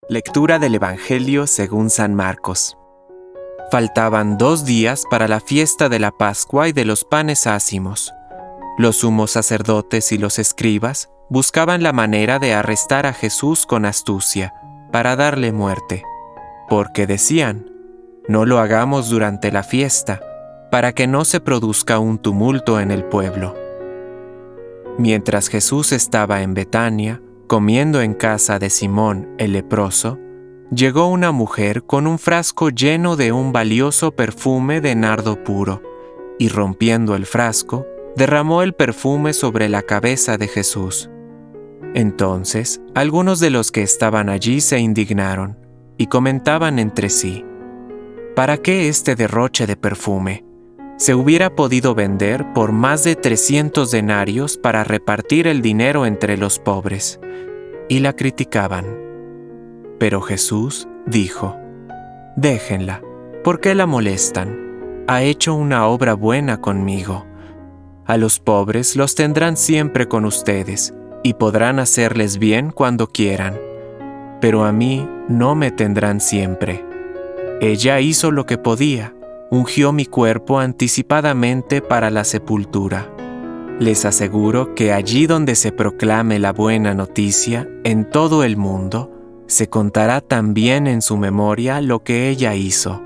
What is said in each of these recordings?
Lectura del Evangelio según San Marcos. Faltaban 2 días para la fiesta de la Pascua y de los panes ácimos. Los sumos sacerdotes y los escribas buscaban la manera de arrestar a Jesús con astucia, para darle muerte, porque decían: no lo hagamos durante la fiesta, para que no se produzca un tumulto en el pueblo. Mientras Jesús estaba en Betania, comiendo en casa de Simón el leproso, llegó una mujer con un frasco lleno de un valioso perfume de nardo puro, y rompiendo el frasco, derramó el perfume sobre la cabeza de Jesús. Entonces, algunos de los que estaban allí se indignaron, y comentaban entre sí: ¿para qué este derroche de perfume? Se hubiera podido vender por más de 300 denarios para repartir el dinero entre los pobres. Y la criticaban. Pero Jesús dijo: déjenla, ¿por qué la molestan? Ha hecho una obra buena conmigo. A los pobres los tendrán siempre con ustedes, y podrán hacerles bien cuando quieran. Pero a mí no me tendrán siempre. Ella hizo lo que podía, ungió mi cuerpo anticipadamente para la sepultura. Les aseguro que allí donde se proclame la buena noticia en todo el mundo, se contará también en su memoria lo que ella hizo.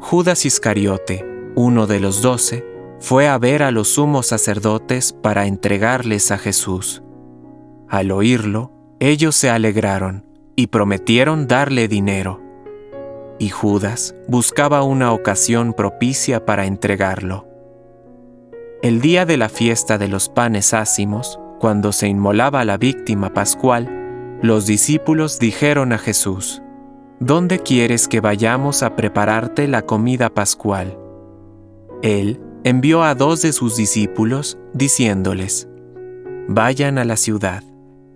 Judas Iscariote, uno de los 12, fue a ver a los sumos sacerdotes para entregarles a Jesús. Al oírlo, ellos se alegraron y prometieron darle dinero. Y Judas buscaba una ocasión propicia para entregarlo. El día de la fiesta de los panes ácimos, cuando se inmolaba la víctima pascual, los discípulos dijeron a Jesús: ¿dónde quieres que vayamos a prepararte la comida pascual? Él envió a 2 de sus discípulos, diciéndoles: vayan a la ciudad.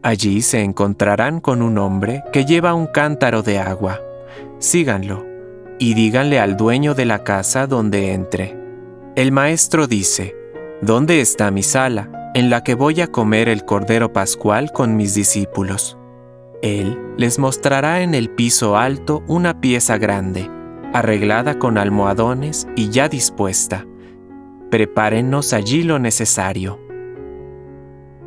Allí se encontrarán con un hombre que lleva un cántaro de agua. Síganlo, y díganle al dueño de la casa donde entre: el maestro dice: ¿dónde está mi sala, en la que voy a comer el cordero pascual con mis discípulos? Él les mostrará en el piso alto una pieza grande, arreglada con almohadones y ya dispuesta. Prepárennos allí lo necesario.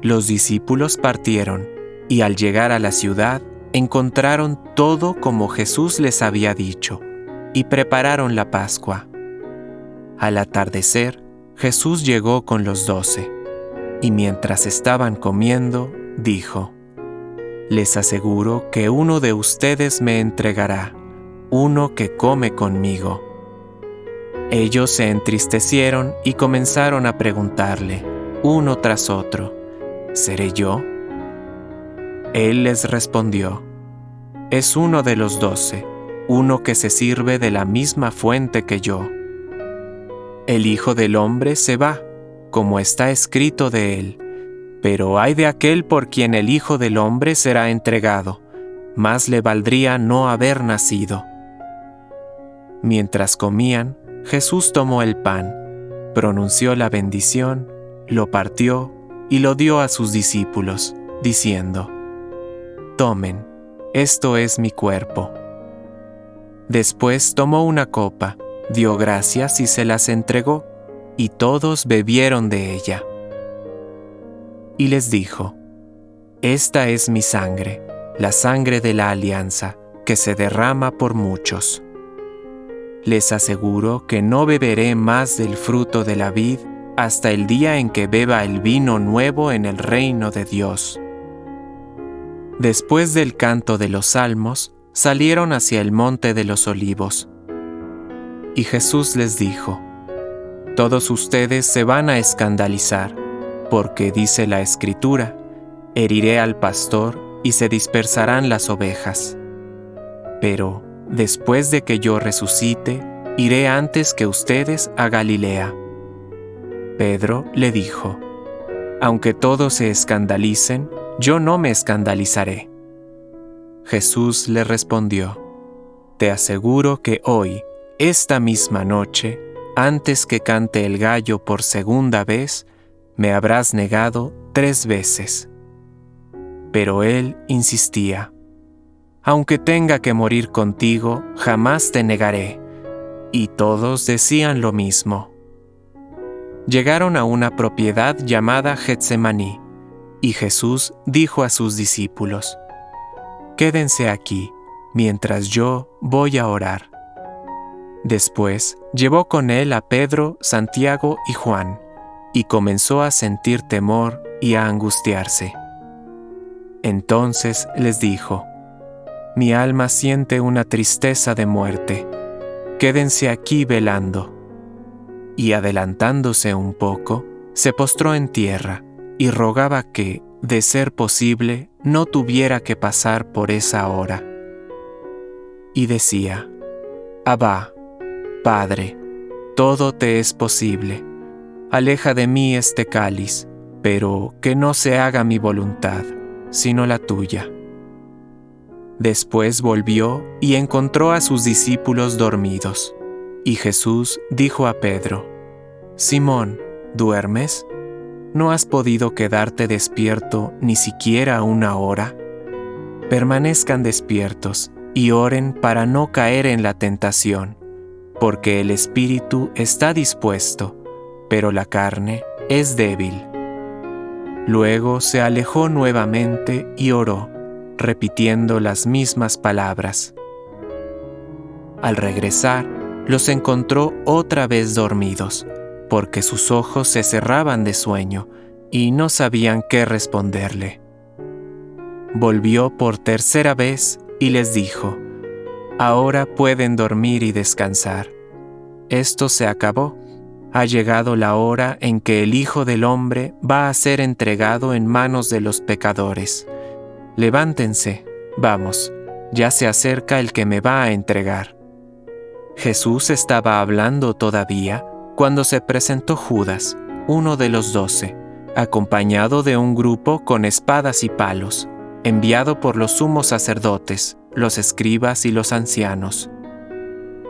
Los discípulos partieron, y al llegar a la ciudad, encontraron todo como Jesús les había dicho, y prepararon la Pascua. Al atardecer, Jesús llegó con los 12, y mientras estaban comiendo, dijo: les aseguro que uno de ustedes me entregará, uno que come conmigo. Ellos se entristecieron y comenzaron a preguntarle, uno tras otro: ¿seré yo? Él les respondió: es uno de los 12, uno que se sirve de la misma fuente que yo. El Hijo del Hombre se va, como está escrito de él, pero ay de aquel por quien el Hijo del Hombre será entregado, más le valdría no haber nacido. Mientras comían, Jesús tomó el pan, pronunció la bendición, lo partió y lo dio a sus discípulos, diciendo: tomen, esto es mi cuerpo. Después tomó una copa, dio gracias y se las entregó, y todos bebieron de ella. Y les dijo: esta es mi sangre, la sangre de la alianza, que se derrama por muchos. Les aseguro que no beberé más del fruto de la vid hasta el día en que beba el vino nuevo en el reino de Dios. Después del canto de los salmos, salieron hacia el monte de los olivos. Y Jesús les dijo: todos ustedes se van a escandalizar, porque dice la Escritura: heriré al pastor y se dispersarán las ovejas. Pero, después de que yo resucite, iré antes que ustedes a Galilea. Pedro le dijo: aunque todos se escandalicen, yo no me escandalizaré. Jesús le respondió: te aseguro que hoy, esta misma noche, antes que cante el gallo por segunda vez, me habrás negado 3 veces. Pero él insistía: aunque tenga que morir contigo, jamás te negaré. Y todos decían lo mismo. Llegaron a una propiedad llamada Getsemaní, y Jesús dijo a sus discípulos: «Quédense aquí, mientras yo voy a orar». Después llevó con él a Pedro, Santiago y Juan, y comenzó a sentir temor y a angustiarse. Entonces les dijo: «Mi alma siente una tristeza de muerte. Quédense aquí velando». Y adelantándose un poco, se postró en tierra y rogaba que, de ser posible, no tuviera que pasar por esa hora. Y decía: «Abba, Padre, todo te es posible. Aleja de mí este cáliz, pero que no se haga mi voluntad, sino la tuya». Después volvió y encontró a sus discípulos dormidos. Y Jesús dijo a Pedro: «Simón, ¿duermes? ¿No has podido quedarte despierto ni siquiera una hora? Permanezcan despiertos y oren para no caer en la tentación, porque el espíritu está dispuesto, pero la carne es débil». Luego se alejó nuevamente y oró, repitiendo las mismas palabras. Al regresar, los encontró otra vez dormidos, porque sus ojos se cerraban de sueño y no sabían qué responderle. Volvió por tercera vez y les dijo: «Ahora pueden dormir y descansar. Esto se acabó. Ha llegado la hora en que el Hijo del Hombre va a ser entregado en manos de los pecadores. Levántense, vamos, ya se acerca el que me va a entregar». Jesús estaba hablando todavía cuando se presentó Judas, uno de los 12, acompañado de un grupo con espadas y palos, enviado por los sumos sacerdotes, los escribas y los ancianos.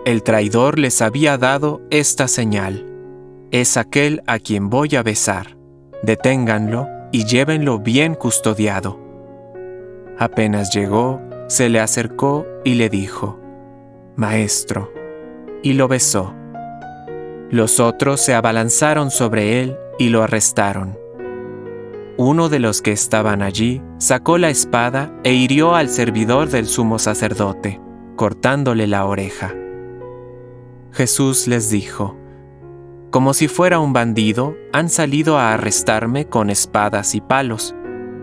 El traidor les había dado esta señal: «Es aquel a quien voy a besar. Deténganlo y llévenlo bien custodiado». Apenas llegó, se le acercó y le dijo: «Maestro», y lo besó. Los otros se abalanzaron sobre él y lo arrestaron. Uno de los que estaban allí sacó la espada e hirió al servidor del sumo sacerdote, cortándole la oreja. Jesús les dijo: «Como si fuera un bandido, han salido a arrestarme con espadas y palos.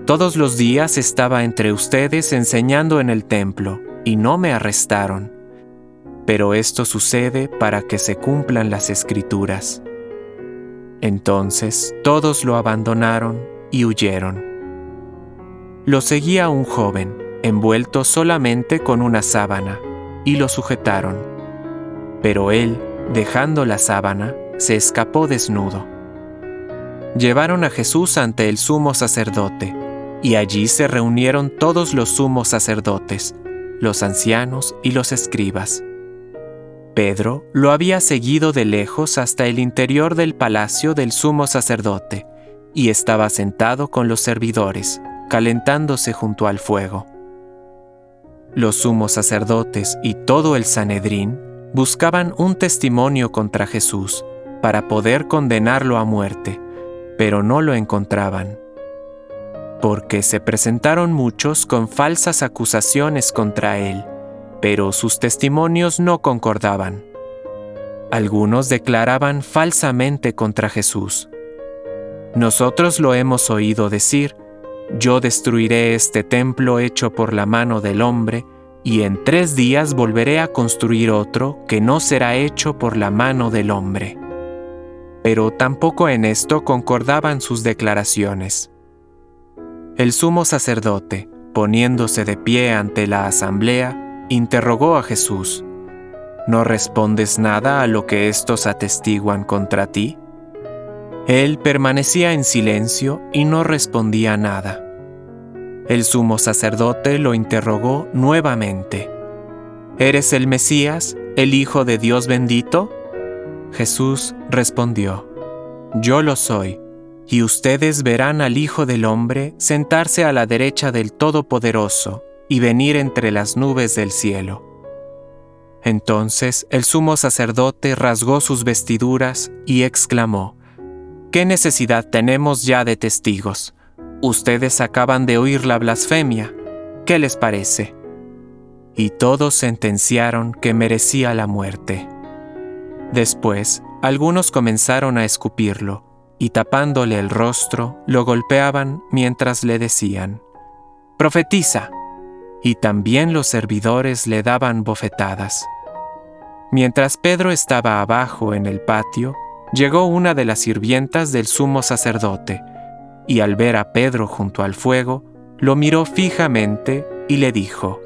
Todos los días estaba entre ustedes enseñando en el templo, y no me arrestaron. Pero esto sucede para que se cumplan las Escrituras». Entonces todos lo abandonaron y huyeron. Lo seguía un joven, envuelto solamente con una sábana, y lo sujetaron. Pero él, dejando la sábana, se escapó desnudo. Llevaron a Jesús ante el sumo sacerdote, y allí se reunieron todos los sumos sacerdotes, los ancianos y los escribas. Pedro lo había seguido de lejos hasta el interior del palacio del sumo sacerdote, y estaba sentado con los servidores, calentándose junto al fuego. Los sumos sacerdotes y todo el Sanedrín buscaban un testimonio contra Jesús para poder condenarlo a muerte, pero no lo encontraban. Porque se presentaron muchos con falsas acusaciones contra él, pero sus testimonios no concordaban. Algunos declaraban falsamente contra Jesús: «Nosotros lo hemos oído decir: yo destruiré este templo hecho por la mano del hombre, y en 3 días volveré a construir otro que no será hecho por la mano del hombre». Pero tampoco en esto concordaban sus declaraciones. El sumo sacerdote, poniéndose de pie ante la asamblea, interrogó a Jesús: «¿No respondes nada a lo que estos atestiguan contra ti?». Él permanecía en silencio y no respondía nada. El sumo sacerdote lo interrogó nuevamente: «¿Eres el Mesías, el Hijo de Dios bendito?». Jesús respondió: «Yo lo soy, y ustedes verán al Hijo del Hombre sentarse a la derecha del Todopoderoso y venir entre las nubes del cielo. Entonces el sumo sacerdote rasgó sus vestiduras y exclamó: ¿Qué necesidad tenemos ya de testigos? Ustedes acaban de oír la blasfemia. ¿Qué les parece? Y todos sentenciaron que merecía la muerte. Después, algunos comenzaron a escupirlo, y tapándole el rostro, lo golpeaban mientras le decían: «¡Profetiza!». Y también los servidores le daban bofetadas. Mientras Pedro estaba abajo en el patio, llegó una de las sirvientas del sumo sacerdote, y al ver a Pedro junto al fuego, lo miró fijamente y le dijo: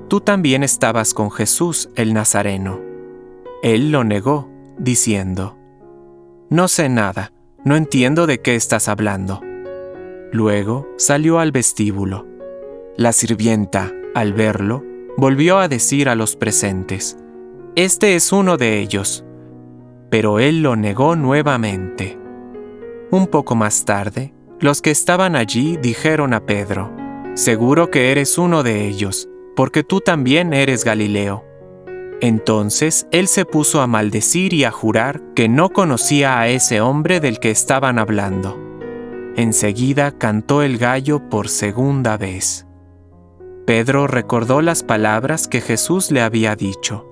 «Tú también estabas con Jesús el Nazareno». Él lo negó, diciendo: «No sé nada, no entiendo de qué estás hablando». Luego salió al vestíbulo. La sirvienta, al verlo, volvió a decir a los presentes: «Este es uno de ellos». Pero él lo negó nuevamente. Un poco más tarde, los que estaban allí dijeron a Pedro: «Seguro que eres uno de ellos, porque tú también eres Galileo». Entonces él se puso a maldecir y a jurar que no conocía a ese hombre del que estaban hablando. Enseguida cantó el gallo por segunda vez. Pedro recordó las palabras que Jesús le había dicho: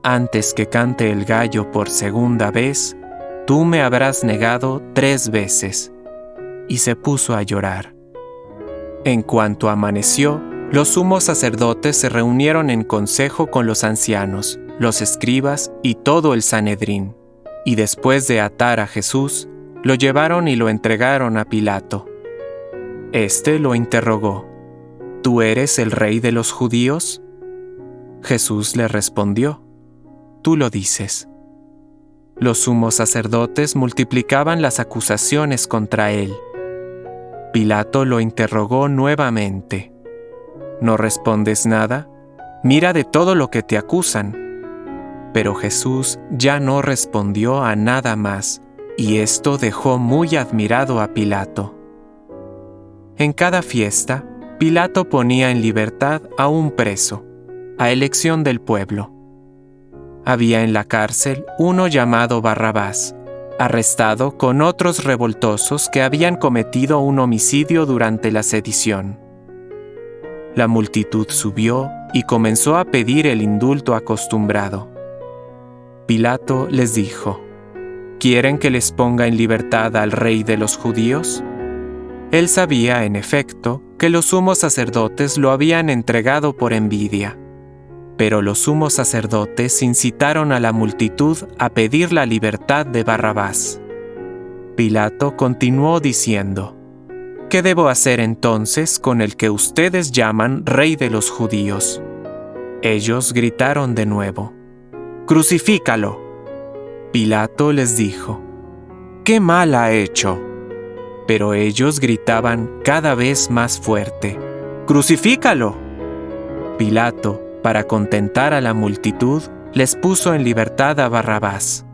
«Antes que cante el gallo por segunda vez, tú me habrás negado 3 veces». Y se puso a llorar. En cuanto amaneció, los sumos sacerdotes se reunieron en consejo con los ancianos, los escribas y todo el Sanedrín, y después de atar a Jesús, lo llevaron y lo entregaron a Pilato. Este lo interrogó: «¿Tú eres el rey de los judíos?». Jesús le respondió: «Tú lo dices». Los sumos sacerdotes multiplicaban las acusaciones contra él. Pilato lo interrogó nuevamente: «¿No respondes nada? Mira de todo lo que te acusan». Pero Jesús ya no respondió a nada más, y esto dejó muy admirado a Pilato. En cada fiesta, Pilato ponía en libertad a un preso, a elección del pueblo. Había en la cárcel uno llamado Barrabás, arrestado con otros revoltosos que habían cometido un homicidio durante la sedición. La multitud subió y comenzó a pedir el indulto acostumbrado. Pilato les dijo: «¿Quieren que les ponga en libertad al rey de los judíos?». Él sabía, en efecto, que los sumos sacerdotes lo habían entregado por envidia. Pero los sumos sacerdotes incitaron a la multitud a pedir la libertad de Barrabás. Pilato continuó diciendo: «¿Qué debo hacer entonces con el que ustedes llaman rey de los judíos?». Ellos gritaron de nuevo: «¡Crucifícalo!». Pilato les dijo: «¿Qué mal ha hecho?». Pero ellos gritaban cada vez más fuerte: «¡Crucifícalo!». Pilato, para contentar a la multitud, les puso en libertad a Barrabás.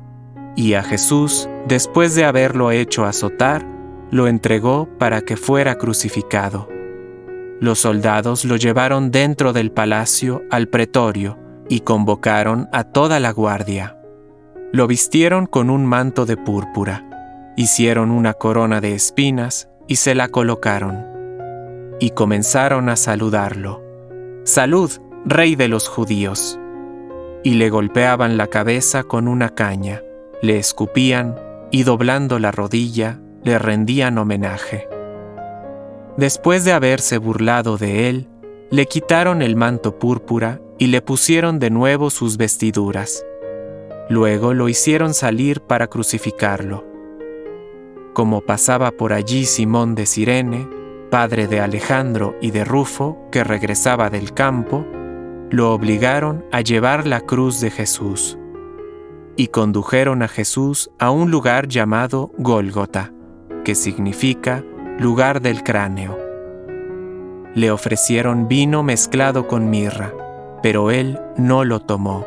Y a Jesús, después de haberlo hecho azotar, lo entregó para que fuera crucificado. Los soldados lo llevaron dentro del palacio al pretorio y convocaron a toda la guardia. Lo vistieron con un manto de púrpura, hicieron una corona de espinas y se la colocaron. Y comenzaron a saludarlo: «¡Salud, rey de los judíos!». Y le golpeaban la cabeza con una caña, le escupían y doblando la rodilla, le rendían homenaje. Después de haberse burlado de él, le quitaron el manto púrpura y le pusieron de nuevo sus vestiduras. Luego lo hicieron salir para crucificarlo. Como pasaba por allí Simón de Cirene, padre de Alejandro y de Rufo, que regresaba del campo, lo obligaron a llevar la cruz de Jesús. Y condujeron a Jesús a un lugar llamado Gólgota, que significa lugar del cráneo. Le ofrecieron vino mezclado con mirra, pero él no lo tomó.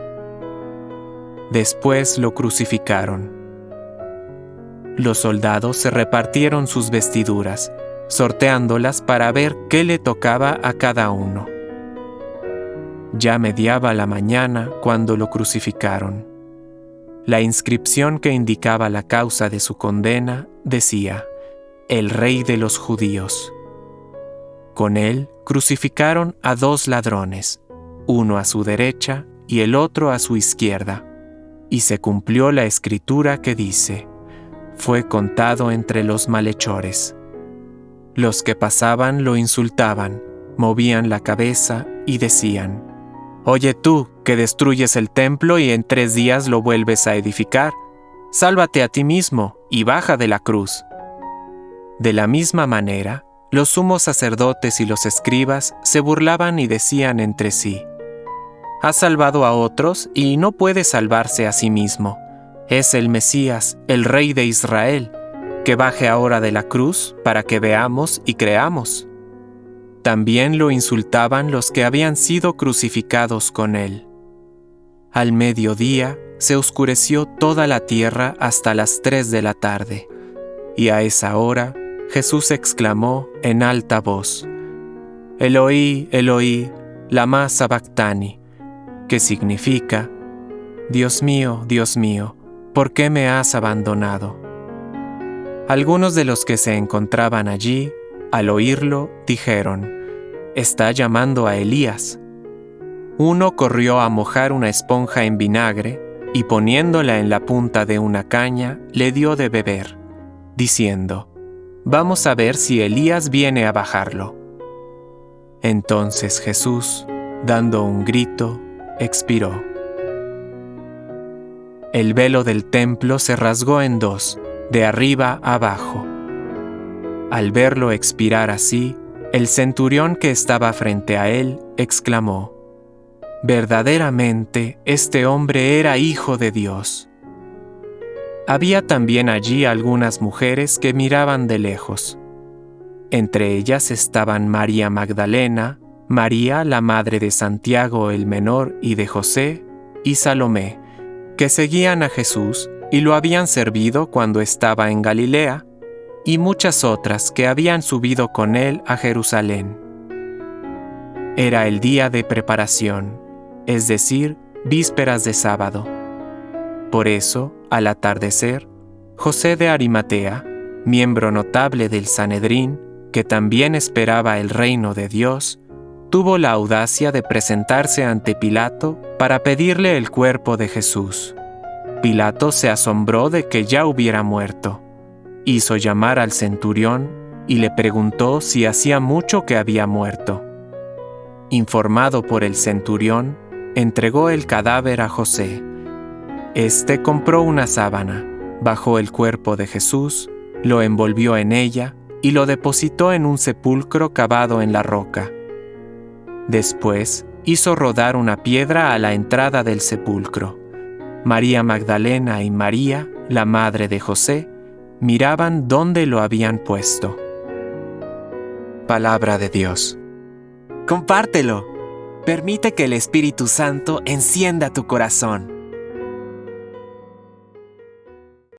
Después lo crucificaron. Los soldados se repartieron sus vestiduras, sorteándolas para ver qué le tocaba a cada uno. Ya mediaba la mañana cuando lo crucificaron. La inscripción que indicaba la causa de su condena decía: El Rey de los Judíos. Con él crucificaron a 2 ladrones, uno a su derecha y el otro a su izquierda. Y se cumplió la escritura que dice: Fue contado entre los malhechores. Los que pasaban lo insultaban, movían la cabeza y decían: Oye tú, que destruyes el templo y en 3 días lo vuelves a edificar, sálvate a ti mismo y baja de la cruz. De la misma manera, los sumos sacerdotes y los escribas se burlaban y decían entre sí: Ha salvado a otros y no puede salvarse a sí mismo. Es el Mesías, el Rey de Israel, que baje ahora de la cruz para que veamos y creamos. También lo insultaban los que habían sido crucificados con él. Al mediodía se oscureció toda la tierra hasta las 3 de la tarde, y a esa hora Jesús exclamó en alta voz: Eloi, Eloi, lama sabactani, que significa: Dios mío, ¿por qué me has abandonado? Algunos de los que se encontraban allí, al oírlo, dijeron: Está llamando a Elías. Uno corrió a mojar una esponja en vinagre y poniéndola en la punta de una caña, le dio de beber, diciendo: Vamos a ver si Elías viene a bajarlo. Entonces Jesús, dando un grito, expiró. El velo del templo se rasgó en 2, de arriba a abajo. Al verlo expirar así, el centurión que estaba frente a él exclamó: Verdaderamente, este hombre era hijo de Dios. Había también allí algunas mujeres que miraban de lejos. Entre ellas estaban María Magdalena, María la madre de Santiago el menor y de José, y Salomé, que seguían a Jesús y lo habían servido cuando estaba en Galilea, y muchas otras que habían subido con él a Jerusalén. Era el día de preparación, es decir, vísperas de sábado. Por eso, al atardecer, José de Arimatea, miembro notable del Sanedrín, que también esperaba el reino de Dios, tuvo la audacia de presentarse ante Pilato para pedirle el cuerpo de Jesús. Pilato se asombró de que ya hubiera muerto. Hizo llamar al centurión y le preguntó si hacía mucho que había muerto. Informado por el centurión, entregó el cadáver a José. Este compró una sábana, bajó el cuerpo de Jesús, lo envolvió en ella y lo depositó en un sepulcro cavado en la roca. Después hizo rodar una piedra a la entrada del sepulcro. María Magdalena y María, la madre de José, miraban dónde lo habían puesto. Palabra de Dios. Compártelo. Permite que el Espíritu Santo encienda tu corazón.